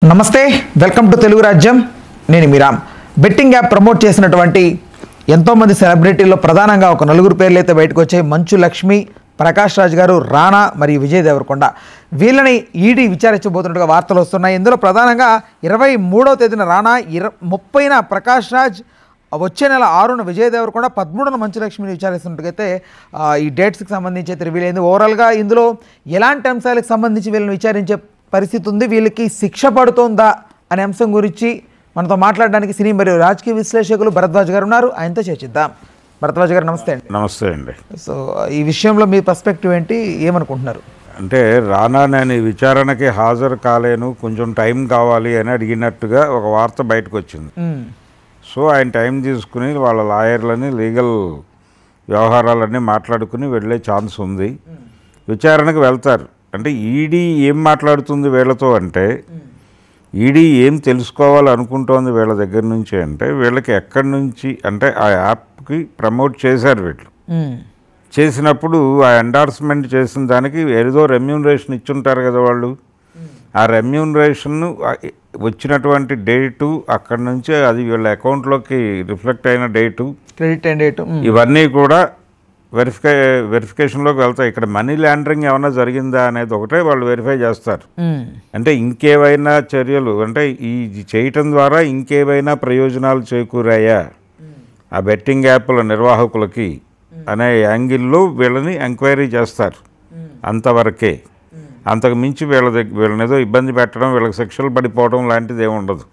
నమస్తే, welcome to Telugu రాజ్యం. నేను మీరామ్. బెట్టింగ్ యాప్ ప్రమోట్ చేసినటువంటి ఎంతోమంది సెలబ్రిటీల్లో ప్రధానంగా ఒక నలుగురు పేర్లు అయితే బయటకు వచ్చాయి. మంచు లక్ష్మి, ప్రకాష్ రాజ్ గారు, రానా మరియు విజయ్ దేవరకొండ. వీళ్ళని ఈడీ విచారించబోతున్నట్టుగా వార్తలు వస్తున్నాయి. ఇందులో ప్రధానంగా 23వ తేదీన రానా, 30న ప్రకాష్ రాజ్, వచ్చే నెల 6న విజయ్ దేవరకొండ, 13న మంచు లక్ష్మిని విచారిస్తున్నట్టుగైతే ఈ డేట్స్కి సంబంధించి అయితే రివీల్ అయింది. ఓవరాల్గా ఇందులో ఎలాంటి అంశాలకు సంబంధించి వీళ్ళని విచారించే పరిస్థితి ఉంది, వీళ్ళకి శిక్ష పడుతోందా అనే అంశం గురించి మనతో మాట్లాడడానికి సినీ మరియు రాజకీయ విశ్లేషకులు భరద్వాజ్ గారు ఉన్నారు. ఆయనతో చర్చిద్దాం. భరద్వాజ్ గారు నమస్తే అండి. నమస్తే అండి. సో ఈ విషయంలో మీ పర్స్పెక్టివ్ ఏంటి, ఏమనుకుంటున్నారు? అంటే రానా నేను విచారణకి హాజరు కాలేను, కొంచెం టైం కావాలి అని అడిగినట్టుగా ఒక వార్త బయటకు వచ్చింది. సో ఆయన టైం తీసుకుని వాళ్ళ లాయర్లని లీగల్ వ్యవహారాలన్నీ మాట్లాడుకుని వెళ్ళే ఛాన్స్ ఉంది. విచారణకు వెళ్తారు. అంటే ఈడీ ఏం మాట్లాడుతుంది వీళ్ళతో అంటే, ఈడీ ఏం తెలుసుకోవాలనుకుంటోంది వీళ్ళ దగ్గర నుంచి అంటే, వీళ్ళకి ఎక్కడి నుంచి అంటే ఆ యాప్కి ప్రమోట్ చేశారు వీళ్ళు. చేసినప్పుడు ఆ ఎండార్స్మెంట్ చేసిన దానికి ఏదో రెమ్యూనరేషన్ ఇచ్చుంటారు కదా వాళ్ళు. ఆ రెమ్యూనరేషన్ వచ్చినటువంటి డేటు, అక్కడి నుంచి అది వీళ్ళ అకౌంట్లోకి రిఫ్లెక్ట్ అయిన డేటు, క్రెడిట్ అయిన డేటు, ఇవన్నీ కూడా వెరిఫికేషన్లోకి వెళ్తాయి. ఇక్కడ మనీ లాండరింగ్ ఏమైనా జరిగిందా అనేది ఒకటే వాళ్ళు వెరిఫై చేస్తారు. అంటే ఇంకేవైనా చర్యలు, అంటే ఈ చేయటం ద్వారా ఇంకేవైనా ప్రయోజనాలు చేకూరాయా ఆ బెట్టింగ్ యాప్ల నిర్వాహకులకి అనే యాంగిల్లో వీళ్ళని ఎంక్వైరీ చేస్తారు. అంతవరకే. అంతకు మించి వీళ్ళని ఏదో ఇబ్బంది పెట్టడం, వీళ్ళకి శిక్షలు పడిపోవడం లాంటిది ఏమి ఉండదు.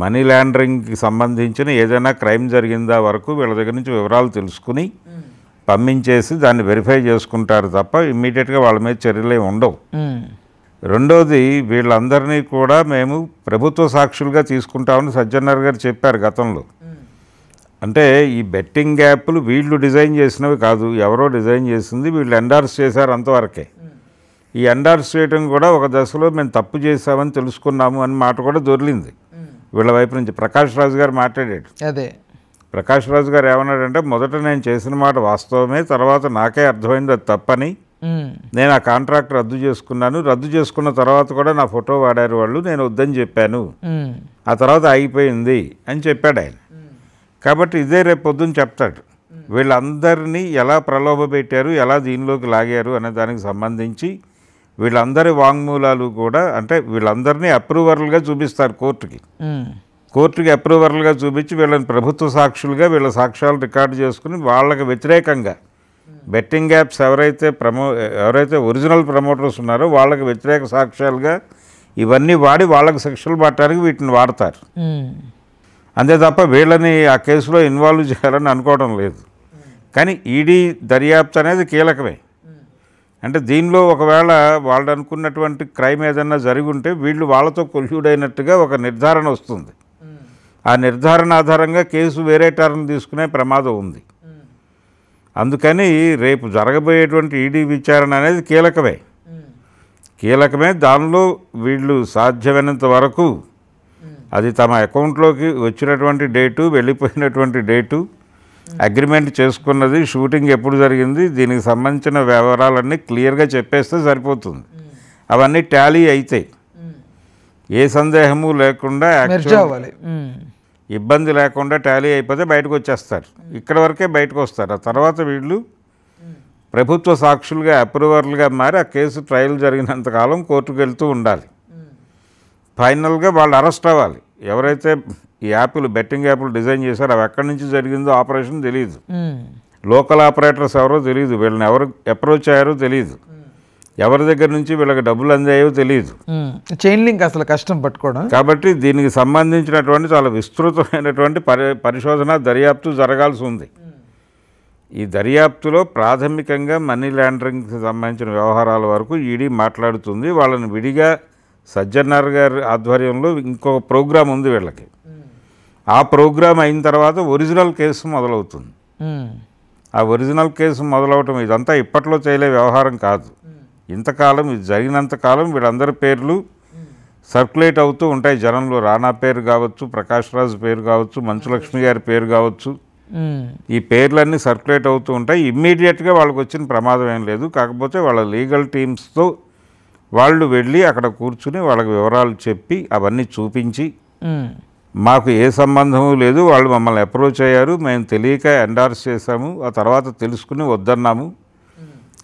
మనీ లాండరింగ్కి సంబంధించిన ఏదైనా క్రైమ్ జరిగిందా వరకు వీళ్ళ దగ్గర నుంచి వివరాలు తెలుసుకుని పంపించేసి దాన్ని వెరిఫై చేసుకుంటారు తప్ప ఇమ్మీడియట్గా వాళ్ళ మీద చర్యలే ఉండవు. రెండోది, వీళ్ళందరినీ కూడా మేము ప్రభుత్వ సాక్షులుగా తీసుకుంటామని సజ్జనర్ గారు చెప్పారు గతంలో. అంటే ఈ బెట్టింగ్ యాప్లు వీళ్ళు డిజైన్ చేసినవి కాదు, ఎవరో డిజైన్ చేసింది, వీళ్ళు ఎండార్స్ చేశారు అంతవరకే. ఈ ఎండార్స్ చేయడం కూడా ఒక దశలో మేము తప్పు చేశామని తెలుసుకున్నాము అని మాట కూడా దొరికింది వీళ్ళ వైపు నుంచి. ప్రకాష్ రాజ్ గారు మాట్లాడాడు. అదే ప్రకాష్ రాజ్ గారు ఏమన్నాడంటే, మొదట నేను చేసిన మాట వాస్తవమే, తర్వాత నాకే అర్థమైంది అది తప్పని, నేను ఆ కాంట్రాక్ట్ రద్దు చేసుకున్నాను, రద్దు చేసుకున్న తర్వాత కూడా నా ఫోటో వాడారు వాళ్ళు, నేను వద్దని చెప్పాను, ఆ తర్వాత అయిపోయింది అని చెప్పాడు ఆయన. కాబట్టి ఇదే రేపు పొద్దున్న చెప్తాడు. వీళ్ళందరినీ ఎలా ప్రలోభ పెట్టారు, ఎలా దీనిలోకి లాగారు అనే దానికి సంబంధించి వీళ్ళందరి వాంగ్మూలాలు కూడా, అంటే వీళ్ళందరినీ అప్రూవర్లుగా చూపిస్తారు కోర్టుకి అప్రూవర్లుగా చూపించి వీళ్ళని ప్రభుత్వ సాక్షులుగా వీళ్ళ సాక్ష్యాలు రికార్డు చేసుకుని వాళ్ళకి వ్యతిరేకంగా బెట్టింగ్ యాప్స్ ఎవరైతే ఒరిజినల్ ప్రమోటర్స్ ఉన్నారో వాళ్ళకి వ్యతిరేక సాక్ష్యాలుగా ఇవన్నీ వాడి వాళ్ళకి శిక్షలు పట్టడానికి వీటిని వాడతారు. అంతే తప్ప వీళ్ళని ఆ కేసులో ఇన్వాల్వ్ చేయాలని అనుకోవడం లేదు. కానీ ఈడీ దర్యాప్తు అనేది కీలకమే. అంటే దీనిలో ఒకవేళ వాళ్ళు అనుకున్నటువంటి క్రైమ్ ఏదన్నా జరిగి ఉంటే వీళ్ళు వాళ్ళతో కొల్యూడ్ అయినట్టుగా ఒక నిర్ధారణ వస్తుంది. ఆ నిర్ధారణ ఆధారంగా కేసు వేరే టర్న్ తీసుకునే ప్రమాదం ఉంది. అందుకని రేపు జరగబోయేటువంటి ఈడీ విచారణ అనేది కీలకమే. దానిలో వీళ్ళు సాధ్యమైనంత వరకు అది తమ అకౌంట్లోకి వచ్చినటువంటి డేటు, వెళ్ళిపోయినటువంటి డేటు, అగ్రిమెంట్ చేసుకున్నది, షూటింగ్ ఎప్పుడు జరిగింది, దీనికి సంబంధించిన వివరాలన్నీ క్లియర్గా చెప్పేస్తే సరిపోతుంది. అవన్నీ టాలీ అయితే ఏ సందేహము లేకుండా, ఇబ్బంది లేకుండా టాలీ అయిపోతే బయటకు వచ్చేస్తారు. ఇక్కడ వరకే బయటకు వస్తారు. ఆ తర్వాత వీళ్ళు ప్రభుత్వ సాక్షులుగా అప్రూవర్లుగా మారి ఆ కేసు ట్రయల్ జరిగినంతకాలం కోర్టుకు వెళ్తూ ఉండాలి. ఫైనల్గా వాళ్ళు అరెస్ట్ అవ్వాలి. ఎవరైతే ఈ బెట్టింగ్ యాప్లు డిజైన్ చేశారో అవి ఎక్కడి నుంచి జరిగిందో ఆపరేషన్ తెలియదు, లోకల్ ఆపరేటర్స్ ఎవరో తెలియదు, వీళ్ళని ఎవరు అప్రోచ్ అయ్యారో తెలియదు, ఎవరి దగ్గర నుంచి వీళ్ళకి డబ్బులు అందాయో తెలియదు. చైన్ లింక్ అసలు కష్టం పట్టుకోవడం. కాబట్టి దీనికి సంబంధించినటువంటి చాలా విస్తృతమైనటువంటి పరిశోధన, దర్యాప్తు జరగాల్సి ఉంది. ఈ దర్యాప్తులో ప్రాథమికంగా మనీ లాండరింగ్కి సంబంధించిన వ్యవహారాల వరకు ఈడీ మాట్లాడుతుంది. వాళ్ళని విడిగా సజ్జనర్ గారి ఆధ్వర్యంలో ఇంకొక ప్రోగ్రాం ఉంది వీళ్ళకి. ఆ ప్రోగ్రాం అయిన తర్వాత ఒరిజినల్ కేసు మొదలవుతుంది. ఆ ఒరిజినల్ కేసు మొదలవటం ఇదంతా ఇప్పట్లో చేయలే వ్యవహారం కాదు. ఇంతకాలం ఇది జరిగినంతకాలం వీళ్ళందరి పేర్లు సర్క్యులేట్ అవుతూ ఉంటాయి జనంలో. రానా పేరు కావచ్చు, ప్రకాష్ రాజ్ పేరు కావచ్చు, మంచు లక్ష్మి గారి పేరు కావచ్చు, ఈ పేర్లన్నీ సర్క్యులేట్ అవుతూ ఉంటాయి. ఇమ్మీడియట్గా వాళ్ళకి వచ్చిన ప్రమాదం ఏం లేదు. కాకపోతే వాళ్ళ లీగల్ టీమ్స్తో వాళ్ళు వెళ్ళి అక్కడ కూర్చుని వాళ్ళకి వివరాలు చెప్పి అవన్నీ చూపించి మాకు ఏ సంబంధము లేదు, వాళ్ళు మమ్మల్ని అప్రోచ్ అయ్యారు, మేము తెలియక ఎండార్స్ చేశాము, ఆ తర్వాత తెలుసుకుని వద్దన్నాము,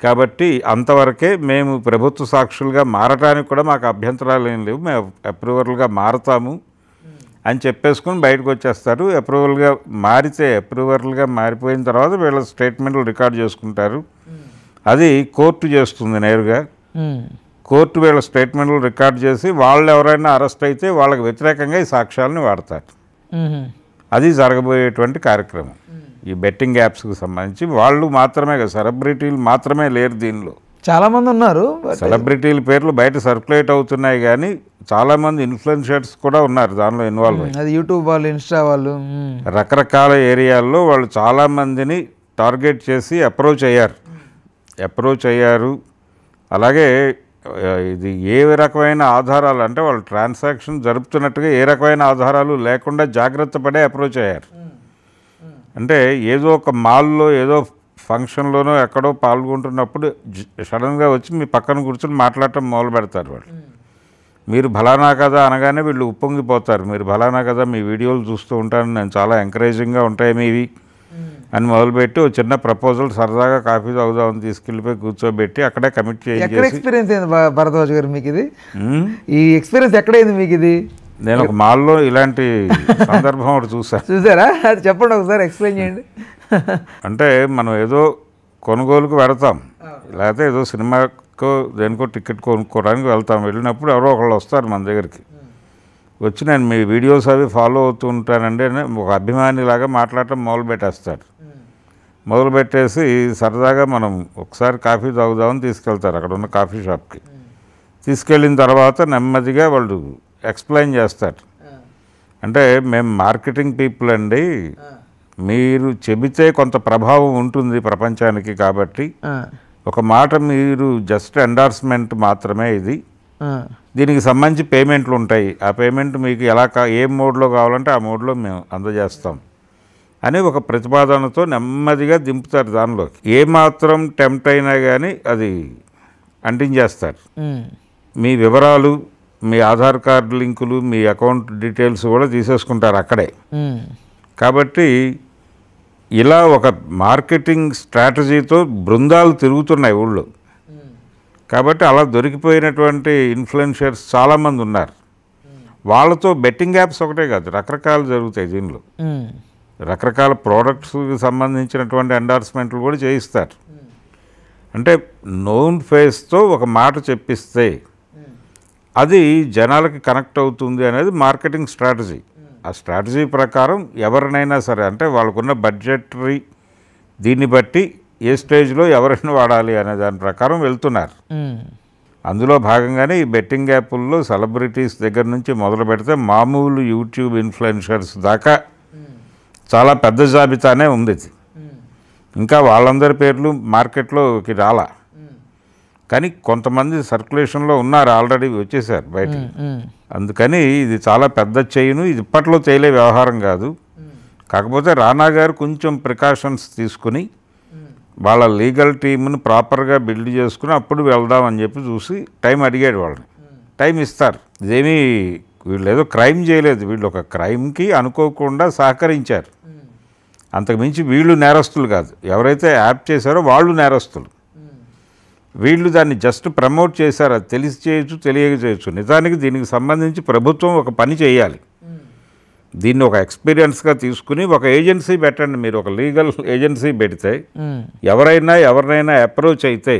కాబట్టి అంతవరకే, మేము ప్రభుత్వ సాక్షులుగా మారటానికి కూడా మాకు అభ్యంతరాలు ఏం లేవు, మేము అప్రూవర్లుగా మారతాము అని చెప్పేసుకుని బయటకు వచ్చేస్తారు. అప్రూవర్లుగా మారిపోయిన తర్వాత వీళ్ళ స్టేట్మెంట్లు రికార్డ్ చేసుకుంటారు. అది కోర్టు చేస్తుంది నేరుగా. కోర్టు వీళ్ళ స్టేట్మెంట్లు రికార్డ్ చేసి వాళ్ళు ఎవరైనా అరెస్ట్ అయితే వాళ్ళకి వ్యతిరేకంగా ఈ సాక్ష్యాలను వాడతారు. అది జరగబోయేటువంటి కార్యక్రమం. ఈ బెట్టింగ్ యాప్స్కి సంబంధించి వాళ్ళు మాత్రమే కదా, సెలబ్రిటీలు మాత్రమే లేరు దీనిలో, చాలామంది ఉన్నారు. సెలబ్రిటీల పేర్లు బయట సర్క్యులేట్ అవుతున్నాయి, కానీ చాలామంది ఇన్ఫ్లుయెన్సర్స్ కూడా ఉన్నారు దానిలో ఇన్వాల్వ్ అయ్యి. అది యూట్యూబ్ వాళ్ళు, ఇన్స్టా వాళ్ళు, రకరకాల ఏరియాల్లో వాళ్ళు చాలామందిని టార్గెట్ చేసి అప్రోచ్ అయ్యారు. అలాగే ఇది ఏ రకమైన ఆధారాలు అంటే వాళ్ళు ట్రాన్సాక్షన్ జరుపుతున్నట్టుగా ఏ రకమైన ఆధారాలు లేకుండా జాగ్రత్త పడే అప్రోచ్ అయ్యారు. అంటే ఏదో ఒక మాల్లో ఏదో ఫంక్షన్లోనో ఎక్కడో పాల్గొంటున్నప్పుడు సడన్గా వచ్చి మీ పక్కన కూర్చొని మాట్లాడటం మొదలు పెడతారు వాళ్ళు. మీరు ఫలానా కదా అనగానే వీళ్ళు ఉప్పొంగిపోతారు. మీరు ఫలానా కదా, మీ వీడియోలు చూస్తూ ఉంటాను నేను, చాలా ఎంకరేజింగ్గా ఉంటాయి మీవి అని మొదలుపెట్టి ఒక చిన్న ప్రపోజల్ సరదాగా కాఫీ తాగుదామని తీసుకెళ్ళిపోయి కూర్చోబెట్టి అక్కడే కమిట్ చేసి. ఎక్స్పీరియన్స్ అయింది భరద్వాజ్ గారు మీకు ఇది? ఈ ఎక్స్పీరియన్స్ ఎక్కడైంది మీకు ఇది? నేను ఒక మాల్లో ఇలాంటి సందర్భం ఒకటి చూసారా? అది చెప్పండి ఒకసారి, ఎక్స్ప్లెయిన్ చేయండి. అంటే మనం ఏదో కొనుగోలుకు వెళతాం, లేకపోతే ఏదో సినిమాకో దేనికో టికెట్ కొనుక్కోవడానికి వెళ్తాం. వెళ్ళినప్పుడు ఎవరో ఒకళ్ళు వస్తారు మన దగ్గరికి, వచ్చి నేను మీ వీడియోస్ అవి ఫాలో అవుతూ ఉంటానండి అని ఒక అభిమానిలాగా మాట్లాడటం మొదలుపెట్టేసి సరదాగా మనం ఒకసారి కాఫీ తాగుదామని తీసుకెళ్తారు అక్కడ ఉన్న కాఫీ షాప్కి. తీసుకెళ్ళిన తర్వాత నెమ్మదిగా వాళ్ళు ఎక్స్ప్లెయిన్ చేస్తారు. అంటే మేము మార్కెటింగ్ పీపుల్ అండి, మీరు చెబితే కొంత ప్రభావం ఉంటుంది ప్రపంచానికి, కాబట్టి ఒక మాట మీరు జస్ట్ ఎండార్స్మెంట్ మాత్రమే ఇది, దీనికి సంబంధించి పేమెంట్లు ఉంటాయి, ఆ పేమెంట్ మీకు ఏ మోడ్లో కావాలంటే ఆ మోడ్లో మేము అందజేస్తాం అని ఒక ప్రతిపాదనతో నెమ్మదిగా దింపుతారు. దానిలోకి ఏమాత్రం టెంప్ట్ అయినా కానీ అది అంటించేస్తారు. మీ వివరాలు, మీ ఆధార్ కార్డు లింకులు, మీ అకౌంట్ డీటెయిల్స్ కూడా తీసేసుకుంటారు అక్కడే. కాబట్టి ఇలా ఒక మార్కెటింగ్ స్ట్రాటజీతో బృందాలు తిరుగుతున్నాయి ఊళ్ళో. కాబట్టి అలా దొరికిపోయినటువంటి ఇన్ఫ్లుయెన్సర్స్ చాలామంది ఉన్నారు. వాళ్ళతో బెట్టింగ్ యాప్స్ ఒకటే కాదు, రకరకాలు జరుగుతాయి దీనిలో. రకరకాల ప్రోడక్ట్స్కి సంబంధించినటువంటి ఎండార్స్మెంట్లు కూడా చేయిస్తారు. అంటే నోన్ ఫేస్తో ఒక మాట చెప్పిస్తే అది జనాలకి కనెక్ట్ అవుతుంది అనేది మార్కెటింగ్ స్ట్రాటజీ. ఆ స్ట్రాటజీ ప్రకారం ఎవరినైనా సరే, అంటే వాళ్ళకున్న బడ్జెటరీ దీన్ని బట్టి ఏ స్టేజ్లో ఎవరైనా వాడాలి అనే దాని ప్రకారం వెళ్తున్నారు. అందులో భాగంగానే ఈ బెట్టింగ్ యాప్ల్లో సెలబ్రిటీస్ దగ్గర నుంచి మొదలు పెడితే మామూలు యూట్యూబ్ ఇన్ఫ్లుయెన్సర్స్ దాకా చాలా పెద్ద జాబితానే ఉంది. ఇంకా వాళ్ళందరి పేర్లు మార్కెట్లోకి రాలా, కానీ కొంతమంది సర్క్యులేషన్లో ఉన్నారు, ఆల్రెడీ వచ్చేసారు బయటికి. అందుకని ఇది చాలా పెద్ద చైను, ఇది ఇప్పట్లో తేలే వ్యవహారం కాదు. కాకపోతే రానా గారు కొంచెం ప్రికాషన్స్ తీసుకుని వాళ్ళ లీగల్ టీమ్ని ప్రాపర్గా బిల్డ్ చేసుకుని అప్పుడు వెళ్దామని చెప్పి చూసి టైం అడిగాడు. వాళ్ళని టైం ఇస్తారు. ఇదేమీ వీళ్ళు ఏదో క్రైమ్ చేయలేదు, వీళ్ళు ఒక క్రైమ్కి అనుకోకుండా సహకరించారు. అంతకుమించి వీళ్ళు నేరస్తులు కాదు, ఎవరైతే యాప్ చేశారో వాళ్ళు నేరస్తులు. వీళ్ళు దాన్ని జస్ట్ ప్రమోట్ చేశారు, అది తెలిసి చేయొచ్చు, తెలియక చేయొచ్చు. నిజానికి దీనికి సంబంధించి ప్రభుత్వం ఒక పని చేయాలి. దీన్ని ఒక ఎక్స్పీరియన్స్గా తీసుకుని ఒక ఏజెన్సీ పెట్టండి. మీరు ఒక లీగల్ ఏజెన్సీ పెడితే ఎవరినైనా అప్రోచ్ అయితే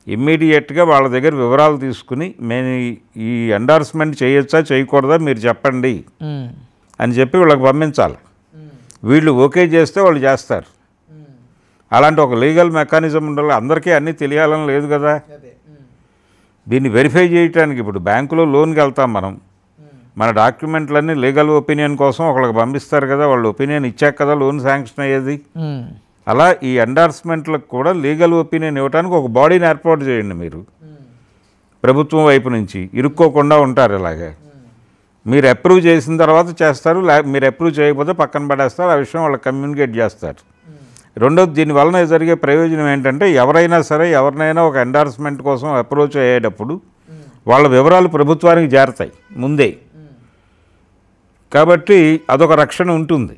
ఇమ్మీడియట్గా వాళ్ళ దగ్గర వివరాలు తీసుకుని మేము ఈ ఎండార్స్మెంట్ చేయొచ్చా చేయకూడదా మీరు చెప్పండి అని చెప్పి వీళ్ళకి పంపించాలి. వీళ్ళు ఓకే చేస్తే వాళ్ళు చేస్తారు. అలాంటి ఒక లీగల్ మెకానిజం ఉండాలి. అందరికీ అన్నీ తెలియాలని లేదు కదా. దీన్ని వెరిఫై చేయడానికి ఇప్పుడు బ్యాంకులో లోన్కి వెళ్తాం మనం, మన డాక్యుమెంట్లన్నీ లీగల్ ఒపీనియన్ కోసం ఒకళ్ళకి పంపిస్తారు కదా, వాళ్ళు ఒపీనియన్ ఇచ్చాక కదా లోన్ శాంక్షన్ అయ్యేది. అలా ఈ ఎండార్స్మెంట్లకు కూడా లీగల్ ఒపీనియన్ ఇవ్వడానికి ఒక బాడీని ఏర్పాటు చేయండి మీరు ప్రభుత్వం వైపు నుంచి. ఇరుక్కోకుండా ఉంటారు. ఇలాగే మీరు అప్రూవ్ చేసిన తర్వాత చేస్తారు, మీరు అప్రూవ్ చేయకపోతే పక్కన పడేస్తారు. ఆ విషయం వాళ్ళకి కమ్యూనికేట్ చేస్తారు. రెండోది, దీనివలన జరిగే ప్రయోజనం ఏంటంటే ఎవరైనా సరే ఎవరినైనా ఒక ఎండార్స్మెంట్ కోసం అప్రోచ్ అయ్యేటప్పుడు వాళ్ళ వివరాలు ప్రభుత్వానికి చేరతాయి ముందే. కాబట్టి అదొక రక్షణ ఉంటుంది.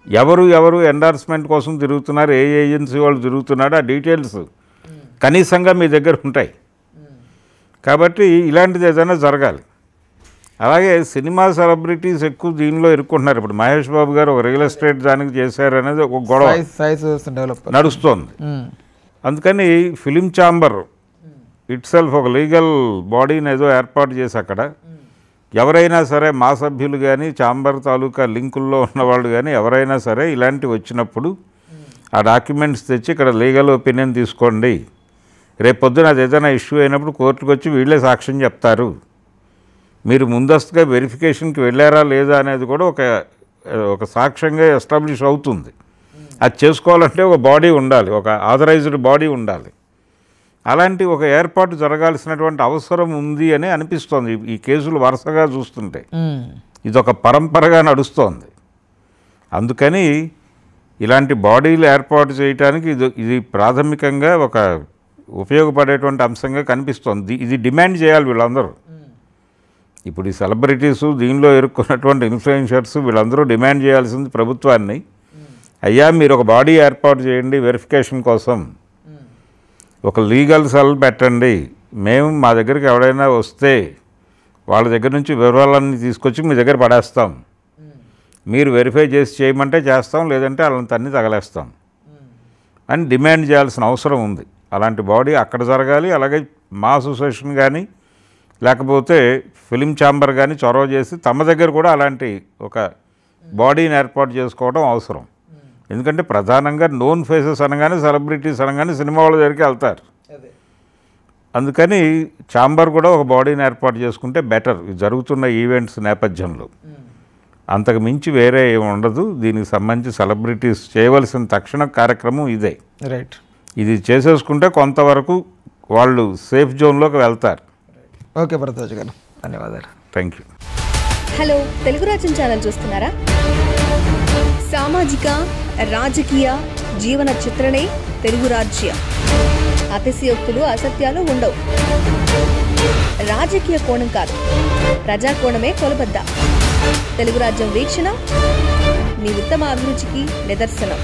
ఎవరు ఎండార్స్మెంట్ కోసం తిరుగుతున్నారు, ఏ ఏజెన్సీ వాళ్ళు తిరుగుతున్నారో ఆ డీటెయిల్స్ కనీసంగా మీ దగ్గర ఉంటాయి. కాబట్టి ఇలాంటిది ఏదైనా జరగాలి. అలాగే సినిమా సెలబ్రిటీస్ ఎక్కువ దీనిలో ఇరుక్కుంటున్నారు. ఇప్పుడు మహేష్ బాబు గారు ఒక రియల్ ఎస్టేట్ దానికి చేశారనేది ఒక గొడవ నడుస్తోంది. అందుకని ఫిలిం ఛాంబర్ ఇట్ సెల్ఫ్ ఒక లీగల్ బాడీని ఏదో ఏర్పాటు చేసి అక్కడ ఎవరైనా సరే మా సభ్యులు కానీ ఛాంబర్ తాలూకా లింకుల్లో ఉన్నవాళ్ళు కానీ ఎవరైనా సరే ఇలాంటివి వచ్చినప్పుడు ఆ డాక్యుమెంట్స్ తెచ్చి ఇక్కడ లీగల్ ఒపీనియన్ తీసుకోండి. రేపు పొద్దున అది ఏదైనా ఇష్యూ అయినప్పుడు కోర్టుకు వచ్చి వీళ్ళే సాక్ష్యం చెప్తారు. మీరు ముందస్తుగా వెరిఫికేషన్కి వెళ్ళారా లేదా అనేది కూడా ఒక సాక్ష్యంగా ఎస్టాబ్లిష్ అవుతుంది. అది చేసుకోవాలంటే ఒక బాడీ ఉండాలి, ఒక ఆథరైజ్డ్ బాడీ ఉండాలి. అలాంటి ఒక ఏర్పాటు జరగాల్సినటువంటి అవసరం ఉంది అని అనిపిస్తోంది ఈ కేసులు వరుసగా చూస్తుంటే. ఇదొక పరంపరగా నడుస్తోంది. అందుకని ఇలాంటి బాడీలు ఏర్పాటు చేయడానికి ఇది ప్రాథమికంగా ఒక ఉపయోగపడేటువంటి అంశంగా కనిపిస్తోంది. ఇది డిమాండ్ చేయాలి వీళ్ళందరూ. ఇప్పుడు ఈ సెలబ్రిటీసు దీనిలో ఇరుక్కున్నటువంటి ఇన్ఫ్లుయెన్సర్స్ వీళ్ళందరూ డిమాండ్ చేయాల్సింది ప్రభుత్వాన్ని, అయ్యా మీరు ఒక బాడీ ఏర్పాటు చేయండి వెరిఫికేషన్ కోసం, ఒక లీగల్ సెల్ పెట్టండి, మేము మా దగ్గరికి ఎవరైనా వస్తే వాళ్ళ దగ్గర నుంచి వివరాలన్నీ తీసుకొచ్చి మీ దగ్గర పడేస్తాం, మీరు వెరిఫై చేసి చేయమంటే చేస్తాం, లేదంటే వాళ్ళని తన్ని తగలేస్తాం అని డిమాండ్ చేయాల్సిన అవసరం ఉంది. అలాంటి బాడీ అక్కడ జరగాలి. అలాగే మా అసోసియేషన్ కానీ లేకపోతే ఫిలిం ఛాంబర్ కానీ చొరవ చేసి తమ దగ్గర కూడా అలాంటి ఒక బాడీని ఏర్పాటు చేసుకోవడం అవసరం. ఎందుకంటే ప్రధానంగా నోన్ ఫేసెస్ అనగానే సెలబ్రిటీస్ అనగానే సినిమా వాళ్ళ దగ్గరికి వెళ్తారు. అందుకని ఛాంబర్ కూడా ఒక బాడీని ఏర్పాటు చేసుకుంటే బెటర్ జరుగుతున్న ఈవెంట్స్ నేపథ్యంలో. అంతకు మించి వేరే ఏమి ఉండదు. దీనికి సంబంధించి సెలబ్రిటీస్ చేయవలసిన తక్షణ కార్యక్రమం ఇదే. రైట్. ఇది చేసేసుకుంటే కొంతవరకు వాళ్ళు సేఫ్ జోన్లోకి వెళ్తారు. ఓకే భరద్వాజ్ గారు, ధన్యవాదాలు. Thank you. హలో, తెలుగు రాజ్యం ఛానల్ చూస్తున్నారా? సామాజిక రాజకీయ జీవన చిత్రణే తెలుగు రాజ్యం. అతిశయోక్తులు అసత్యాలు ఉండవు. రాజకీయ కోణం కాదు, ప్రజా కోణమే కొలబద్ద. తెలుగు రాజ్యం వీక్షణ మీ ఉత్తమ అభిరుచికి నిదర్శనం.